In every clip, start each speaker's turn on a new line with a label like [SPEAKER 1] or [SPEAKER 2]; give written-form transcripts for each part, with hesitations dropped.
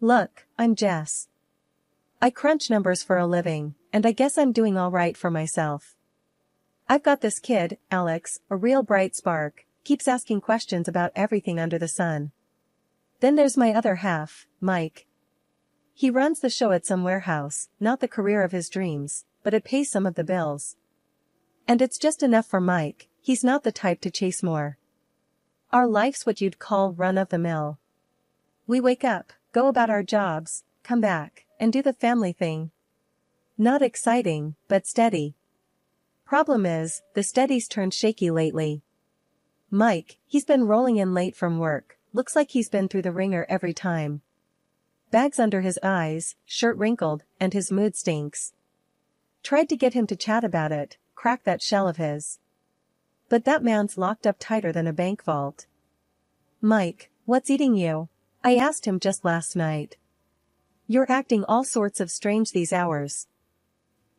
[SPEAKER 1] Look, I'm Jess. I crunch numbers for a living, and I guess I'm doing all right for myself. I've got this kid, Alex, a real bright spark, keeps asking questions about everything under the sun. Then there's my other half, Mike. He runs the show at some warehouse, not the career of his dreams, but it pays some of the bills. And it's just enough for Mike, he's not the type to chase more. Our life's what you'd call run-of-the-mill. We wake up, go about our jobs, come back, and do the family thing. Not exciting, but steady. Problem is, the steady's turned shaky lately. Mike, he's been rolling in late from work, looks like he's been through the ringer every time. Bags under his eyes, shirt wrinkled, and his mood stinks. Tried to get him to chat about it, crack that shell of his. But that man's locked up tighter than a bank vault. Mike, what's eating you? I asked him just last night. You're acting all sorts of strange these hours.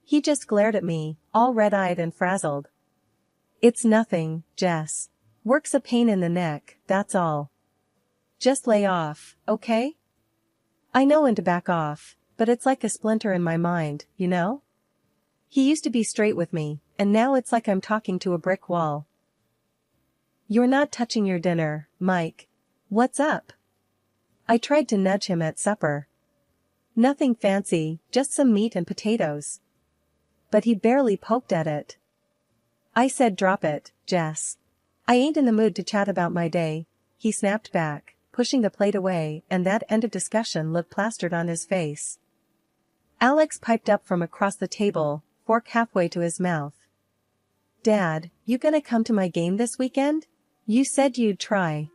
[SPEAKER 1] He just glared at me, all red-eyed and frazzled. It's nothing, Jess. Work's a pain in the neck, that's all. Just lay off, okay? I know when to back off, but it's like a splinter in my mind, you know? He used to be straight with me, and now it's like I'm talking to a brick wall. You're not touching your dinner, Mike. What's up? I tried to nudge him at supper. Nothing fancy, just some meat and potatoes. But he barely poked at it. I said drop it, Jess. I ain't in the mood to chat about my day, he snapped back, pushing the plate away, and that end of discussion looked plastered on his face. Alex piped up from across the table, fork halfway to his mouth. Dad, you gonna come to my game this weekend? You said you'd try.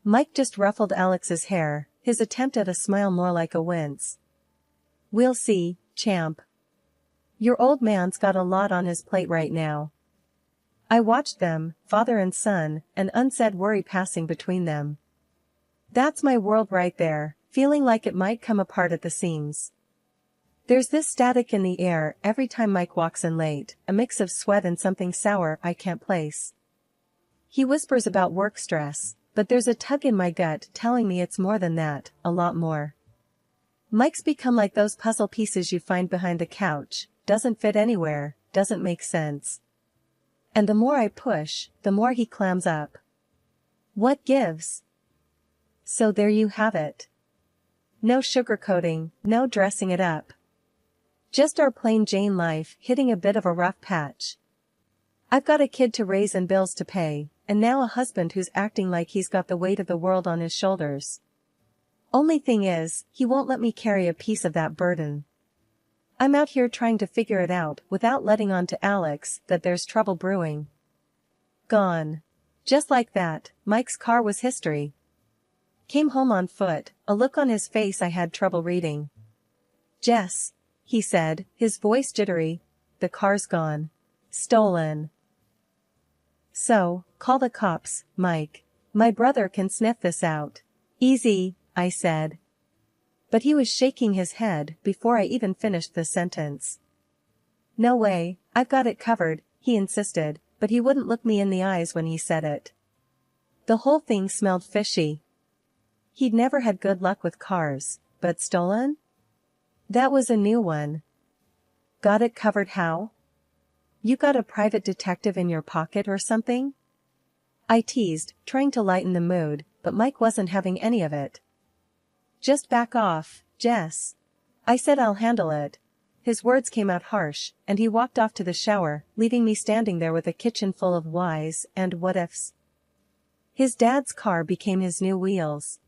[SPEAKER 1] Mike just ruffled Alex's hair, his attempt at a smile more like a wince. We'll see, champ. Your old man's got a lot on his plate right now. I watched them, father and son, an unsaid worry passing between them. That's my world right there, feeling like it might come apart at the seams. There's this static in the air every time Mike walks in late, a mix of sweat and something sour I can't place. He whispers about work stress, but there's a tug in my gut telling me it's more than that, a lot more. Mike's become like those puzzle pieces you find behind the couch, doesn't fit anywhere, doesn't make sense. And the more I push, the more he clams up. What gives? So there you have it. No sugarcoating, no dressing it up. Just our plain Jane life hitting a bit of a rough patch. I've got a kid to raise and bills to pay, and now a husband who's acting like he's got the weight of the world on his shoulders. Only thing is, he won't let me carry a piece of that burden. I'm out here trying to figure it out without letting on to Alex that there's trouble brewing. Gone. Just like that, Mike's car was history. Came home on foot, a look on his face I had trouble reading. Jess, he said, his voice jittery, the car's gone. Stolen. So, call the cops, Mike. My brother can sniff this out. Easy, I said. But he was shaking his head before I even finished the sentence. No way, I've got it covered, he insisted, but he wouldn't look me in the eyes when he said it. The whole thing smelled fishy. He'd never had good luck with cars, but stolen? That was a new one. Got it covered how? You got a private detective in your pocket or something? I teased, trying to lighten the mood, but Mike wasn't having any of it. Just back off, Jess. I said I'll handle it. His words came out harsh, and he walked off to the shower, leaving me standing there with a kitchen full of whys and what-ifs. His dad's car became his new wheels.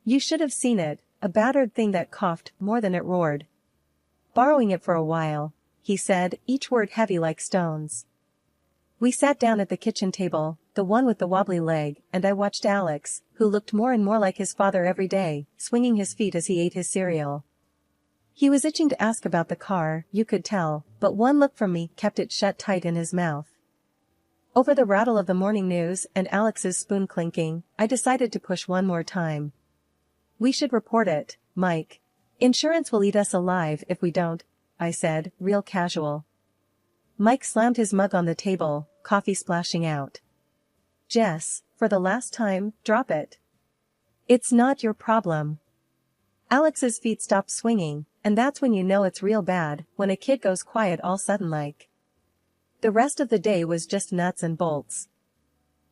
[SPEAKER 1] You should have seen it, a battered thing that coughed more than it roared. Borrowing it for a while, he said, each word heavy like stones. We sat down at the kitchen table, the one with the wobbly leg, and I watched Alex, who looked more and more like his father every day, swinging his feet as he ate his cereal. He was itching to ask about the car, you could tell, but one look from me kept it shut tight in his mouth. Over the rattle of the morning news and Alex's spoon clinking, I decided to push one more time. We should report it, Mike. Insurance will eat us alive if we don't, I said, real casual. Mike slammed his mug on the table, coffee splashing out. Jess, for the last time, drop it. It's not your problem. Alex's feet stopped swinging, and that's when you know it's real bad, when a kid goes quiet all sudden like. The rest of the day was just nuts and bolts.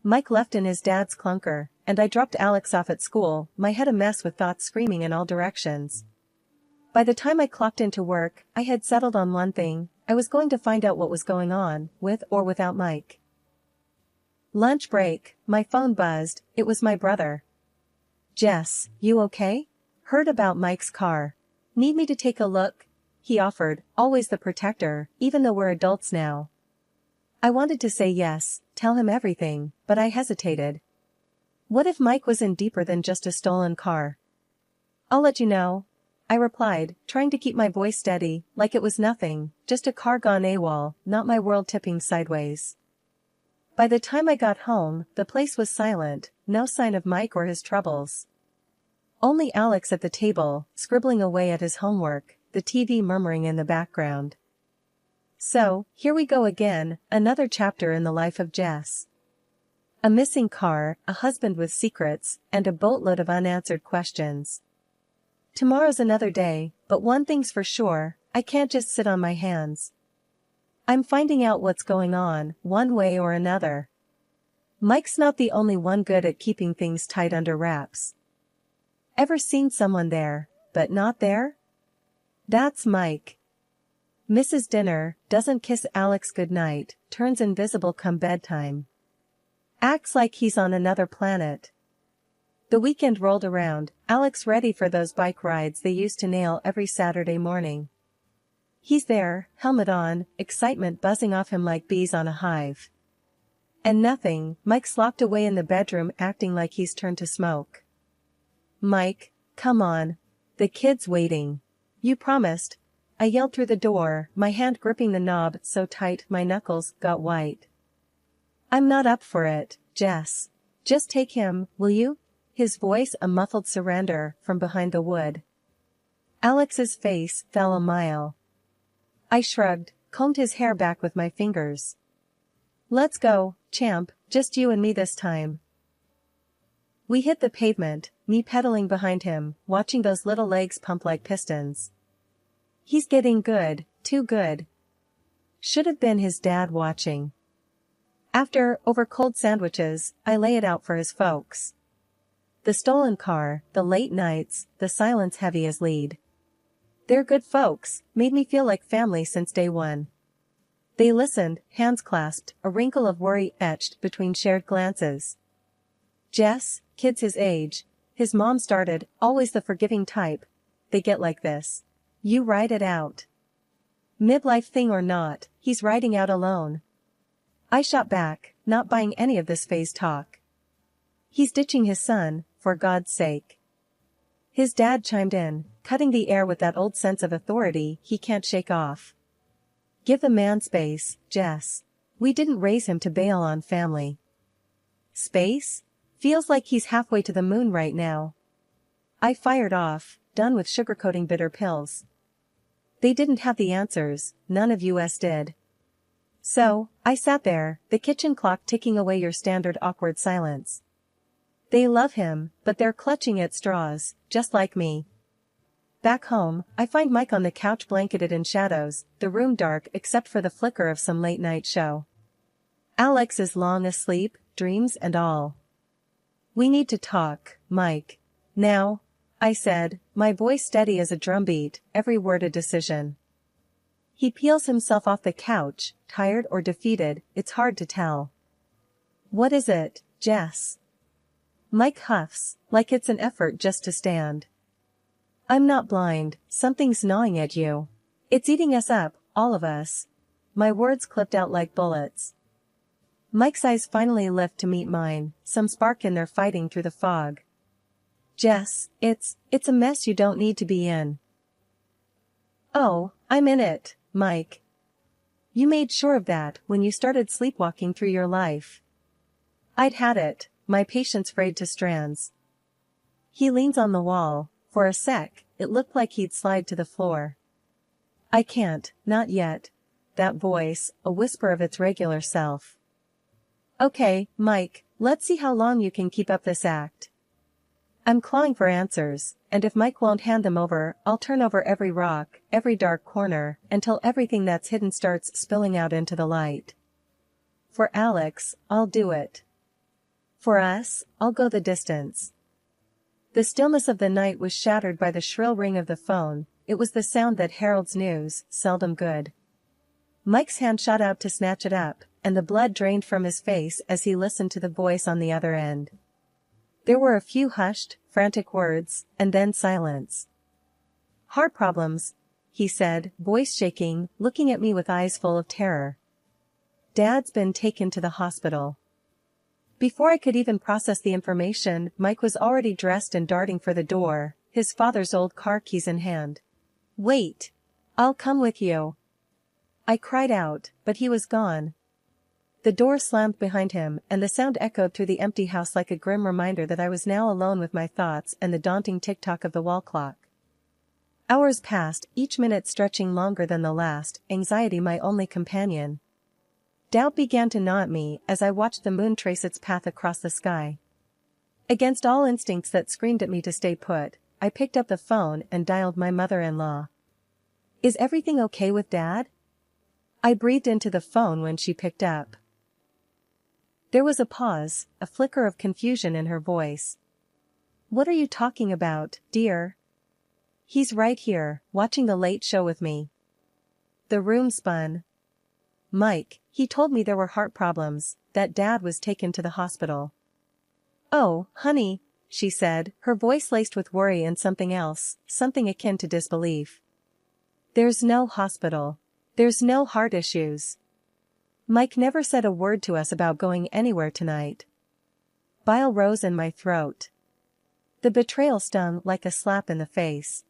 [SPEAKER 1] Mike left in his dad's clunker, and I dropped Alex off at school, my head a mess with thoughts screaming in all directions. By the time I clocked into work, I had settled on one thing: I was going to find out what was going on, with or without Mike. Lunch break, my phone buzzed. It was my brother. "Jess, you okay? Heard about Mike's car. Need me to take a look?" he offered, always the protector, even though we're adults now. I wanted to say yes, tell him everything, but I hesitated. What if Mike was in deeper than just a stolen car? "I'll let you know," I replied, trying to keep my voice steady, like it was nothing, just a car gone AWOL, not my world tipping sideways. By the time I got home, the place was silent, no sign of Mike or his troubles. Only Alex at the table, scribbling away at his homework, the TV murmuring in the background. So, here we go again, another chapter in the life of Jess. A missing car, a husband with secrets, and a boatload of unanswered questions. Tomorrow's another day, but one thing's for sure, I can't just sit on my hands. I'm finding out what's going on, one way or another. Mike's not the only one good at keeping things tight under wraps. Ever seen someone there, but not there? That's Mike. Misses dinner, doesn't kiss Alex goodnight, turns invisible come bedtime. Acts like he's on another planet. The weekend rolled around, Alex ready for those bike rides they used to nail every Saturday morning. He's there, helmet on, excitement buzzing off him like bees on a hive. And nothing, Mike's locked away in the bedroom acting like he's turned to smoke. "Mike, come on. The kid's waiting. You promised." I yelled through the door, my hand gripping the knob so tight my knuckles got white. "I'm not up for it, Jess. Just take him, will you?" His voice a muffled surrender from behind the wood. Alex's face fell a mile. I shrugged, combed his hair back with my fingers. "Let's go, champ, just you and me this time." We hit the pavement, me pedaling behind him, watching those little legs pump like pistons. He's getting good, too good. Should have been his dad watching. After, over cold sandwiches, I lay it out for his folks. The stolen car, the late nights, the silence heavy as lead. They're good folks, made me feel like family since day one. They listened, hands clasped, a wrinkle of worry etched between shared glances. "Jess, kid's his age," his mom started, always the forgiving type. "They get like this. You ride it out. Midlife thing or not, he's riding out alone." I shot back, not buying any of this phase talk. "He's ditching his son, for God's sake." His dad chimed in, cutting the air with that old sense of authority he can't shake off. "Give the man space, Jess. We didn't raise him to bail on family." "Space? Feels like he's halfway to the moon right now." I fired off, done with sugarcoating bitter pills. They didn't have the answers, none of us did. So, I sat there, the kitchen clock ticking away, your standard awkward silence. They love him, but they're clutching at straws, just like me. Back home, I find Mike on the couch blanketed in shadows, the room dark except for the flicker of some late-night show. Alex is long asleep, dreams and all. "We need to talk, Mike. Now," I said, my voice steady as a drumbeat, every word a decision. He peels himself off the couch, tired or defeated, it's hard to tell. "What is it, Jess?" Mike huffs, like it's an effort just to stand. "I'm not blind, something's gnawing at you. It's eating us up, all of us." My words clipped out like bullets. Mike's eyes finally lift to meet mine, some spark in there fighting through the fog. "Jess, it's a mess you don't need to be in." "Oh, I'm in it, Mike. You made sure of that when you started sleepwalking through your life." I'd had it, my patience frayed to strands. He leans on the wall, for a sec, it looked like he'd slide to the floor. "I can't, not yet." That voice, a whisper of its regular self. "Okay, Mike, let's see how long you can keep up this act." I'm clawing for answers, and if Mike won't hand them over, I'll turn over every rock, every dark corner, until everything that's hidden starts spilling out into the light. For Alex, I'll do it. For us, I'll go the distance. The stillness of the night was shattered by the shrill ring of the phone. It was the sound that heralds news, seldom good. Mike's hand shot out to snatch it up, and the blood drained from his face as he listened to the voice on the other end. There were a few hushed, frantic words, and then silence. "Heart problems," he said, voice shaking, looking at me with eyes full of terror. "Dad's been taken to the hospital." Before I could even process the information, Mike was already dressed and darting for the door, his father's old car keys in hand. "Wait! I'll come with you!" I cried out, but he was gone. The door slammed behind him, and the sound echoed through the empty house like a grim reminder that I was now alone with my thoughts and the daunting tick-tock of the wall clock. Hours passed, each minute stretching longer than the last, anxiety my only companion. Doubt began to gnaw at me as I watched the moon trace its path across the sky. Against all instincts that screamed at me to stay put, I picked up the phone and dialed my mother-in-law. "Is everything okay with Dad?" I breathed into the phone when she picked up. There was a pause, a flicker of confusion in her voice. "What are you talking about, dear?" "He's right here, watching the late show with me." The room spun. "Mike, he told me there were heart problems, that Dad was taken to the hospital." "Oh, honey," she said, her voice laced with worry and something else, something akin to disbelief. "There's no hospital. There's no heart issues. Mike never said a word to us about going anywhere tonight." Bile rose in my throat. The betrayal stung like a slap in the face.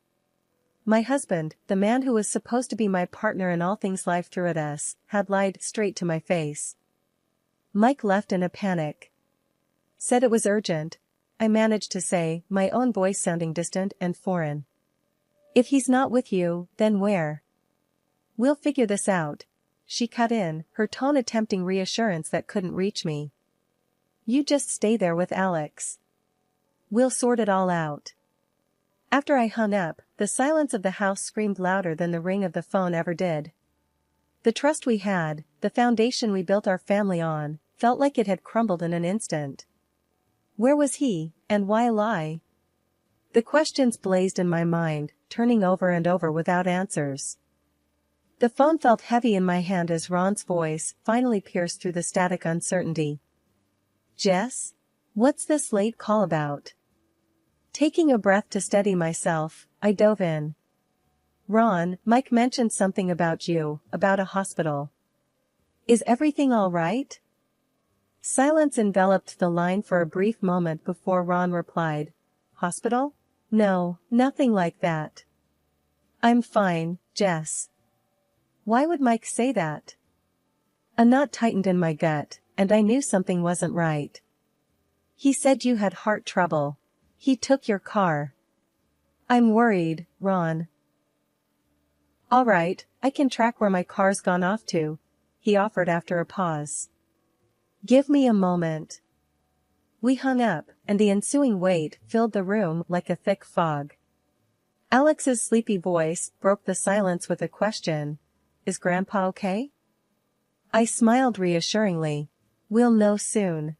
[SPEAKER 1] My husband, the man who was supposed to be my partner in all things life threw at us, had lied straight to my face. "Mike left in a panic. Said it was urgent," I managed to say, my own voice sounding distant and foreign. "If he's not with you, then where?" "We'll figure this out," she cut in, her tone attempting reassurance that couldn't reach me. "You just stay there with Alex. We'll sort it all out." After I hung up, the silence of the house screamed louder than the ring of the phone ever did. The trust we had, the foundation we built our family on, felt like it had crumbled in an instant. Where was he, and why lie? The questions blazed in my mind, turning over and over without answers. The phone felt heavy in my hand as Ron's voice finally pierced through the static uncertainty. "Jess? What's this late call about?" Taking a breath to steady myself, I dove in. "Ron, Mike mentioned something about you, about a hospital. Is everything all right?" Silence enveloped the line for a brief moment before Ron replied. "Hospital? No, nothing like that. I'm fine, Jess." Why would Mike say that? A knot tightened in my gut, and I knew something wasn't right. "He said you had heart trouble. He took your car." "I'm worried, Ron." "All right, I can track where my car's gone off to," he offered after a pause. "Give me a moment." We hung up, and the ensuing wait filled the room like a thick fog. Alex's sleepy voice broke the silence with a question. "Is Grandpa okay?" I smiled reassuringly. "We'll know soon."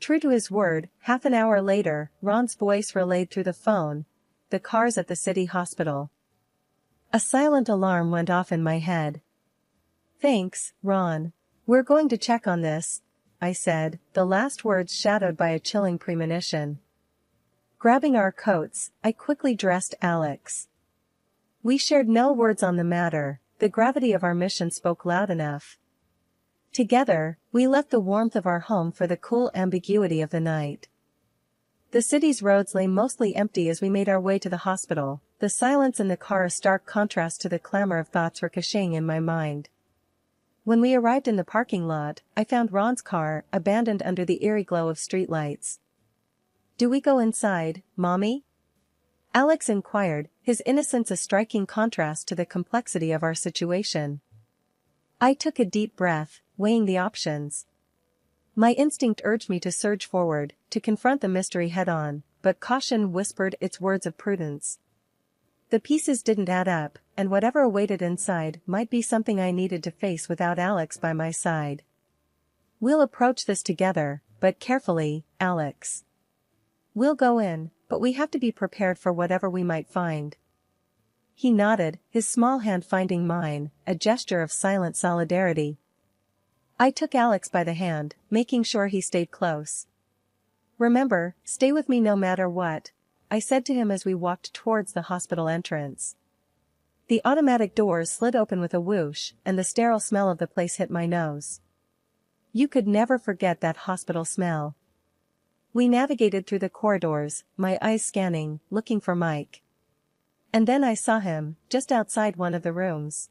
[SPEAKER 1] True to his word, half an hour later, Ron's voice relayed through the phone. "The car's at the city hospital." A silent alarm went off in my head. "Thanks, Ron. We're going to check on this," I said, the last words shadowed by a chilling premonition. Grabbing our coats, I quickly dressed Alex. We shared no words on the matter, the gravity of our mission spoke loud enough. Together, we left the warmth of our home for the cool ambiguity of the night. The city's roads lay mostly empty as we made our way to the hospital, the silence in the car a stark contrast to the clamor of thoughts ricocheting in my mind. When we arrived in the parking lot, I found Ron's car, abandoned under the eerie glow of streetlights. "Do we go inside, Mommy?" Alex inquired, his innocence a striking contrast to the complexity of our situation. I took a deep breath, weighing the options. My instinct urged me to surge forward, to confront the mystery head-on, but caution whispered its words of prudence. The pieces didn't add up, and whatever awaited inside might be something I needed to face without Alex by my side. We'll approach this together, but carefully, Alex. We'll go in, but we have to be prepared for whatever we might find. He nodded, his small hand finding mine, a gesture of silent solidarity. I took Alex by the hand, making sure he stayed close. Remember, stay with me no matter what, I said to him as we walked towards the hospital entrance. The automatic doors slid open with a whoosh, and the sterile smell of the place hit my nose. You could never forget that hospital smell. We navigated through the corridors, my eyes scanning, looking for Mike. And then I saw him, just outside one of the rooms.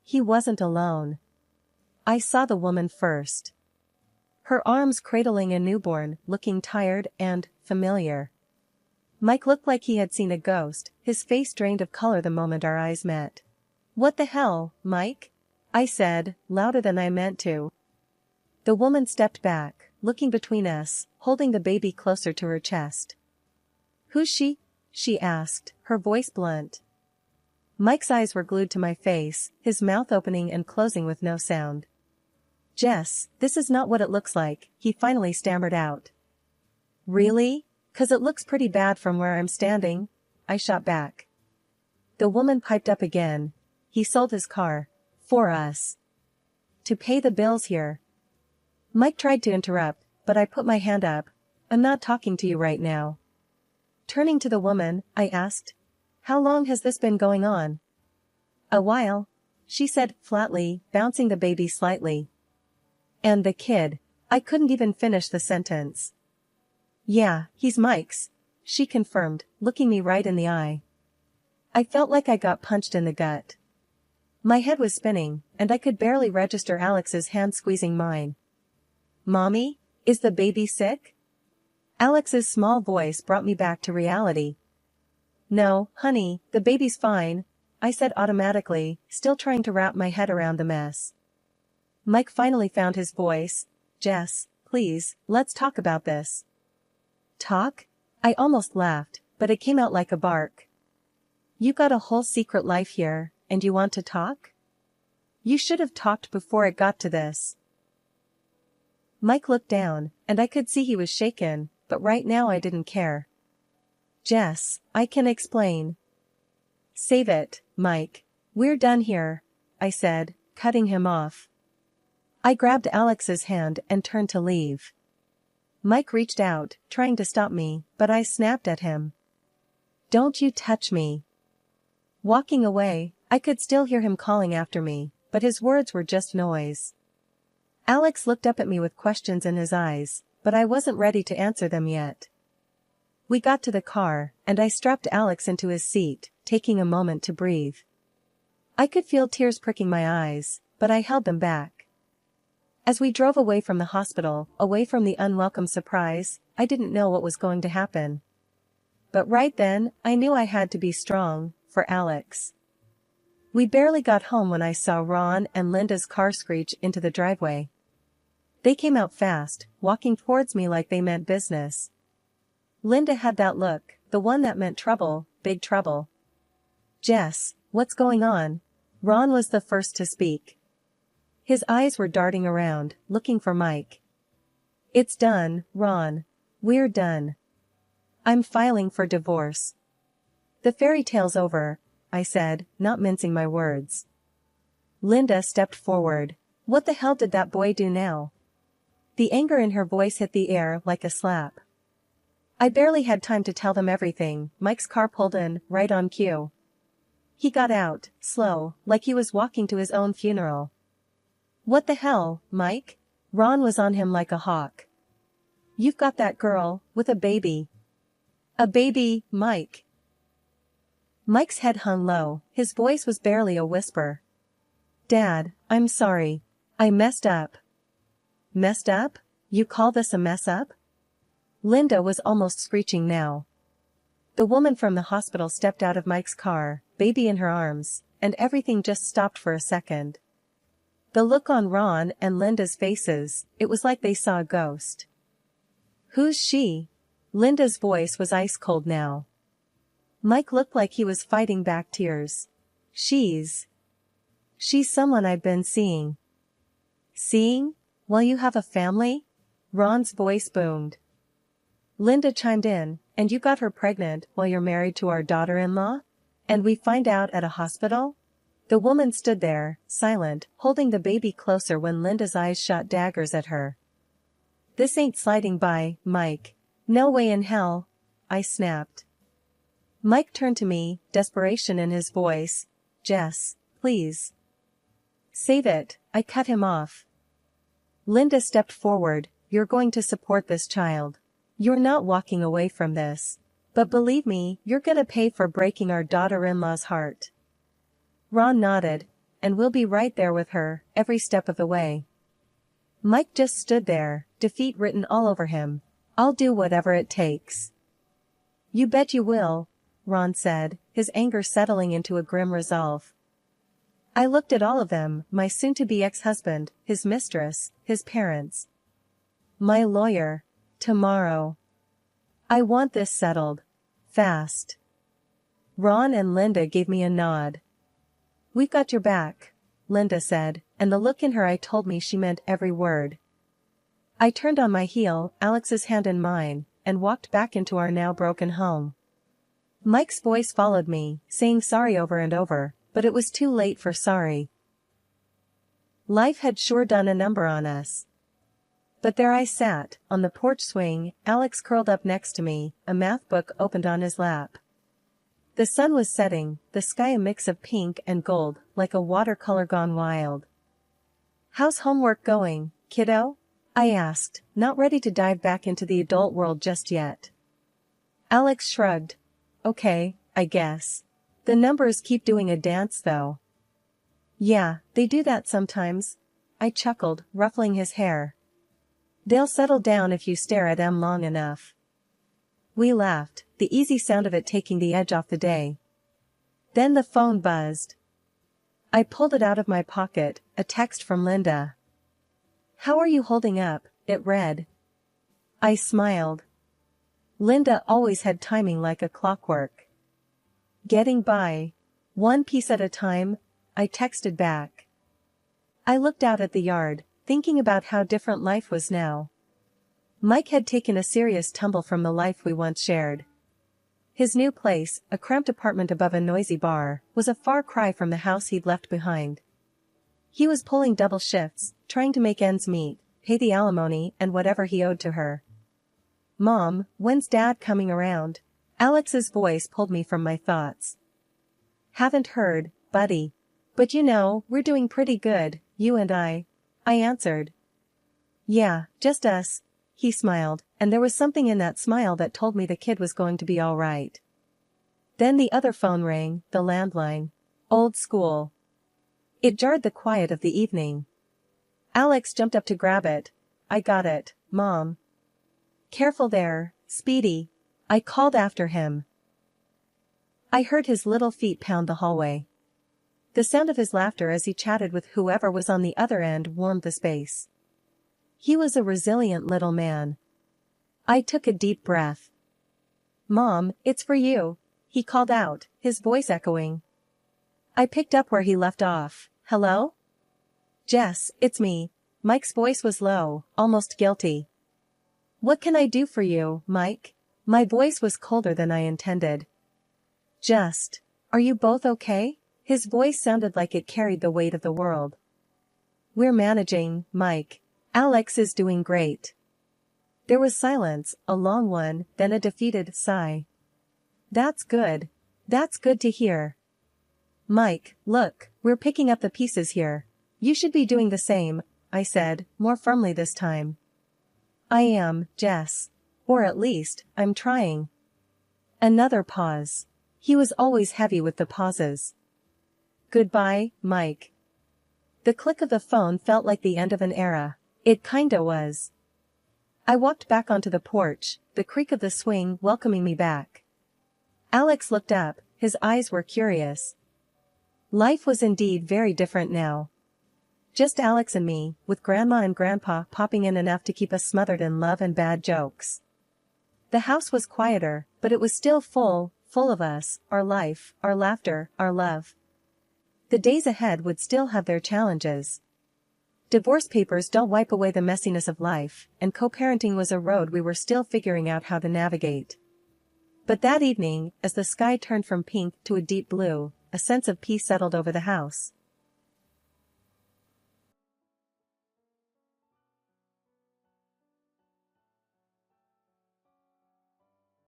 [SPEAKER 1] He wasn't alone. I saw the woman first. Her arms cradling a newborn, looking tired and familiar. Mike looked like he had seen a ghost, his face drained of color the moment our eyes met. "What the hell, Mike?" I said, louder than I meant to. The woman stepped back, looking between us, holding the baby closer to her chest. "Who's she?" she asked, her voice blunt. Mike's eyes were glued to my face, his mouth opening and closing with no sound. "Jess, this is not what it looks like," he finally stammered out. "Really? 'Cause it looks pretty bad from where I'm standing," I shot back. The woman piped up again. "He sold his car. For us. To pay the bills here." Mike tried to interrupt, but I put my hand up. "I'm not talking to you right now." Turning to the woman, I asked, "How long has this been going on?" "A while," she said flatly, bouncing the baby slightly. "And the kid." I couldn't even finish the sentence. "Yeah, he's Mike's," she confirmed, looking me right in the eye. I felt like I got punched in the gut. My head was spinning, and I could barely register Alex's hand squeezing mine. "Mommy, is the baby sick?" Alex's small voice brought me back to reality. "No, honey, the baby's fine," I said automatically, still trying to wrap my head around the mess. Mike finally found his voice. "Jess, please, let's talk about this." "Talk?" I almost laughed, but it came out like a bark. "You got a whole secret life here, and you want to talk? You should have talked before it got to this." Mike looked down, and I could see he was shaken, but right now I didn't care. "Jess, I can explain." "Save it, Mike. We're done here," I said, cutting him off. I grabbed Alex's hand and turned to leave. Mike reached out, trying to stop me, but I snapped at him. "Don't you touch me." Walking away, I could still hear him calling after me, but his words were just noise. Alex looked up at me with questions in his eyes, but I wasn't ready to answer them yet. We got to the car, and I strapped Alex into his seat, taking a moment to breathe. I could feel tears pricking my eyes, but I held them back. As we drove away from the hospital, away from the unwelcome surprise, I didn't know what was going to happen. But right then, I knew I had to be strong, for Alex. We barely got home when I saw Ron and Linda's car screech into the driveway. They came out fast, walking towards me like they meant business. Linda had that look, the one that meant trouble, big trouble. "Jess, what's going on?" Ron was the first to speak. His eyes were darting around, looking for Mike. "It's done, Ron. We're done. I'm filing for divorce." "The fairy tale's over," I said, not mincing my words. Linda stepped forward. "What the hell did that boy do now?" The anger in her voice hit the air like a slap. I barely had time to tell them everything. Mike's car pulled in, right on cue. He got out, slow, like he was walking to his own funeral. "What the hell, Mike?" Ron was on him like a hawk. "You've got that girl, with a baby." "A baby, Mike." Mike's head hung low, his voice was barely a whisper. "Dad, I'm sorry. I messed up." "Messed up? You call this a mess up?" Linda was almost screeching now. The woman from the hospital stepped out of Mike's car, baby in her arms, and everything just stopped for a second. The look on Ron and Linda's faces, it was like they saw a ghost. "Who's she?" Linda's voice was ice cold now. Mike looked like he was fighting back tears. She's someone I've been seeing. Seeing? While you have a family? Ron's voice boomed. Linda chimed in, and you got her pregnant while you're married to our daughter-in-law? And we find out at a hospital? The woman stood there, silent, holding the baby closer when Linda's eyes shot daggers at her. This ain't sliding by, Mike. No way in hell, I snapped. Mike turned to me, desperation in his voice. Jess, please. Save it, I cut him off. Linda stepped forward. You're going to support this child. You're not walking away from this. But believe me, you're gonna pay for breaking our daughter-in-law's heart. Ron nodded, and we'll be right there with her, every step of the way. Mike just stood there, defeat written all over him. I'll do whatever it takes. You bet you will, Ron said, his anger settling into a grim resolve. I looked at all of them, my soon-to-be ex-husband, his mistress, his parents. My lawyer. Tomorrow. I want this settled. Fast. Ron and Linda gave me a nod. We've got your back, Linda said, and the look in her eye told me she meant every word. I turned on my heel, Alex's hand in mine, and walked back into our now broken home. Mike's voice followed me, saying sorry over and over, but it was too late for sorry. Life had sure done a number on us. But there I sat, on the porch swing, Alex curled up next to me, a math book opened on his lap. The sun was setting, the sky a mix of pink and gold, like a watercolor gone wild. How's homework going, kiddo? I asked, not ready to dive back into the adult world just yet. Alex shrugged. Okay, I guess. The numbers keep doing a dance though. Yeah, they do that sometimes. I chuckled, ruffling his hair. They'll settle down if you stare at them long enough. We laughed, the easy sound of it taking the edge off the day. Then the phone buzzed. I pulled it out of my pocket, a text from Linda. How are you holding up? It read. I smiled. Linda always had timing like a clockwork. Getting by. One piece at a time, I texted back. I looked out at the yard, thinking about how different life was now. Mike had taken a serious tumble from the life we once shared. His new place, a cramped apartment above a noisy bar, was a far cry from the house he'd left behind. He was pulling double shifts, trying to make ends meet, pay the alimony and whatever he owed to her. Mom, when's Dad coming around? Alex's voice pulled me from my thoughts. Haven't heard, buddy. But you know, we're doing pretty good, you and I answered. Yeah, just us. He smiled, and there was something in that smile that told me the kid was going to be all right. Then the other phone rang, the landline. Old school. It jarred the quiet of the evening. Alex jumped up to grab it. I got it, Mom. Careful there, Speedy. I called after him. I heard his little feet pound the hallway. The sound of his laughter as he chatted with whoever was on the other end warmed the space. He was a resilient little man. I took a deep breath. Mom, it's for you, he called out, his voice echoing. I picked up where he left off. Hello? Jess, it's me. Mike's voice was low, almost guilty. What can I do for you, Mike? My voice was colder than I intended. Are you both okay? His voice sounded like it carried the weight of the world. We're managing, Mike. Alex is doing great. There was silence, a long one, then a defeated sigh. That's good. That's good to hear. Mike, look, we're picking up the pieces here. You should be doing the same, I said, more firmly this time. I am, Jess. Or at least, I'm trying. Another pause. He was always heavy with the pauses. Goodbye, Mike. The click of the phone felt like the end of an era. It kinda was. I walked back onto the porch, the creak of the swing welcoming me back. Alex looked up, his eyes were curious. Life was indeed very different now. Just Alex and me, with Grandma and Grandpa popping in enough to keep us smothered in love and bad jokes. The house was quieter, but it was still full of us, our life, our laughter, our love. The days ahead would still have their challenges. Divorce papers don't wipe away the messiness of life, and co-parenting was a road we were still figuring out how to navigate. But that evening, as the sky turned from pink to a deep blue, a sense of peace settled over the house.